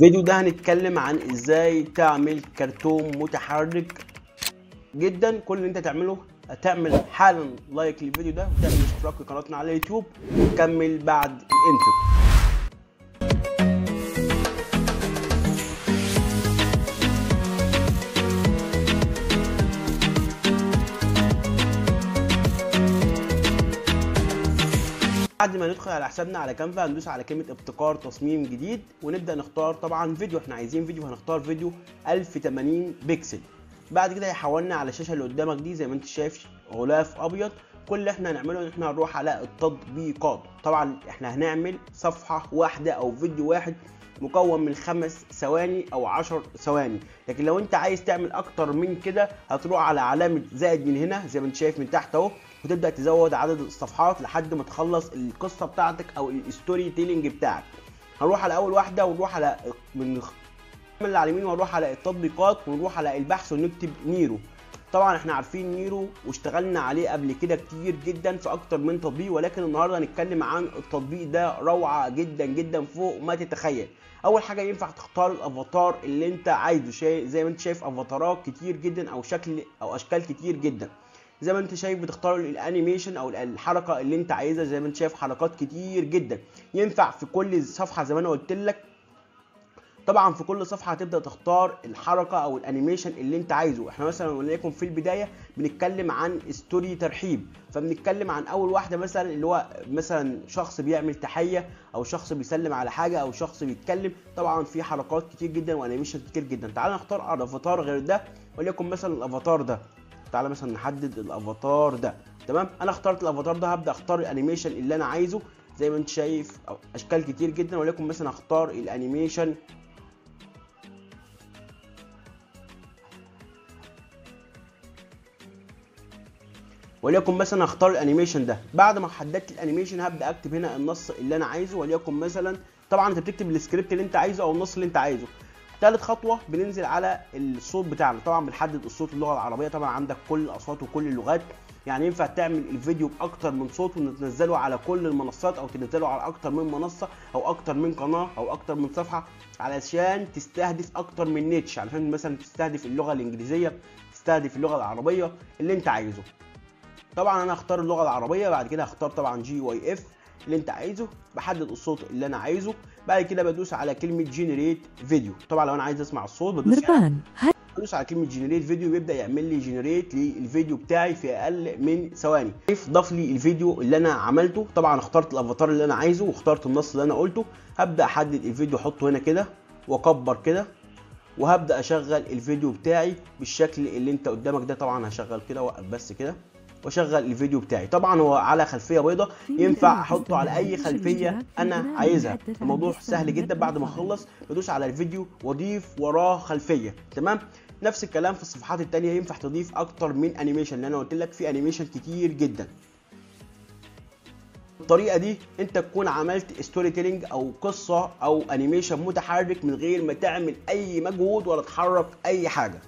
الفيديو ده هنتكلم عن ازاي تعمل كرتون متحرك جدا. كل اللي انت تعمله هتعمل حالا لايك للفيديو ده وتعمل اشتراك في قناتنا على اليوتيوب وكمل بعد الانترو. بعد ما ندخل على حسابنا على كانفا هندوس على كلمه ابتكار تصميم جديد ونبدا نختار طبعا فيديو. احنا عايزين فيديو، هنختار فيديو 1080 بكسل. بعد كده هيحولنا على الشاشه اللي قدامك دي زي ما انت شايف غلاف ابيض. كل اللي احنا هنعمله ان احنا هنروح على التطبيقات. طبعا احنا هنعمل صفحه واحده او فيديو واحد مكون من 5 ثواني او 10 ثواني، لكن لو انت عايز تعمل اكتر من كده هتروح على علامه زائد من هنا زي ما انت شايف من تحت اهو، وتبدا تزود عدد الصفحات لحد ما تخلص القصه بتاعتك او الستوري تيلينج بتاعك. هنروح على اول واحده ونروح على من اللي على اليمين ونروح على التطبيقات ونروح على البحث ونكتب نيرو. طبعا احنا عارفين نيرو واشتغلنا عليه قبل كده كتير جدا في اكتر من تطبيق، ولكن النهارده هنتكلم عن التطبيق ده روعه جدا جدا فوق ما تتخيل. اول حاجه ينفع تختار الافاتار اللي انت عايزه، زي ما انت شايف افاتارات كتير جدا او شكل او اشكال كتير جدا. زي ما انت شايف بتختار الانيميشن او الحركه اللي انت عايزها، زي ما انت شايف حركات كتير جدا ينفع في كل صفحه زي ما انا قلت لك. طبعا في كل صفحه هتبدا تختار الحركه او الانيميشن اللي انت عايزه. احنا مثلا وليكن في البدايه بنتكلم عن ستوري ترحيب، فبنتكلم عن اول واحده مثلا اللي هو مثلا شخص بيعمل تحيه او شخص بيسلم على حاجه او شخص بيتكلم. طبعا في حركات كتير جدا وانيميشن كتير جدا. تعال نختار افاتار غير ده، وليكن مثلا الافاتار ده. تعالى مثلا نحدد الافاتار ده. تمام، انا اخترت الافاتار ده، هبدا اختار الانيميشن اللي انا عايزه زي ما انت شايف اشكال كتير جدا. وليكن مثلا اختار الانيميشن وليكن مثلا اختار الانيميشن ده. بعد ما حددت الانيميشن هبدا اكتب هنا النص اللي انا عايزه، وليكن مثلا طبعا انت بتكتب السكريبت اللي انت عايزه او النص اللي انت عايزه. ثالث خطوه بننزل على الصوت بتاعنا. طبعا بنحدد الصوت اللغه العربيه، طبعا عندك كل الاصوات وكل اللغات، يعني ينفع تعمل الفيديو باكتر من صوت وتنزله على كل المنصات او تنزله على اكتر من منصه او اكتر من قناه او اكتر من صفحه علشان تستهدف اكتر من نيتش، علشان مثلا تستهدف اللغه الانجليزيه، تستهدف اللغه العربيه اللي انت عايزه. طبعا انا هختار اللغه العربيه. بعد كده هختار طبعا GYF اللي انت عايزه، بحدد الصوت اللي انا عايزه. بعد كده بدوس على كلمه جنريت فيديو. طبعا لو انا عايز اسمع الصوت بدوس على كلمه جنريت فيديو، بيبدا يعمل لي جنريت للفيديو بتاعي في اقل من ثواني. ضاف لي الفيديو اللي انا عملته. طبعا اخترت الافاتار اللي انا عايزه واخترت النص اللي انا قلته. هبدا احدد الفيديو احطه هنا كده واكبر كده، وهبدا اشغل الفيديو بتاعي بالشكل اللي انت قدامك ده. طبعا هشغل كده، اوقف بس كده واشغل الفيديو بتاعي. طبعا هو على خلفيه بيضاء، ينفع احطه على اي خلفيه انا عايزها. الموضوع سهل جدا. بعد ما اخلص بدوس على الفيديو واضيف وراه خلفيه. تمام، نفس الكلام في الصفحات التانية، ينفع تضيف اكتر من انيميشن، اللي انا قلت لك في انيميشن كتير جدا. بالطريقه دي انت تكون عملت ستوري تيلينج او قصه او انيميشن متحرك من غير ما تعمل اي مجهود ولا تحرك اي حاجه.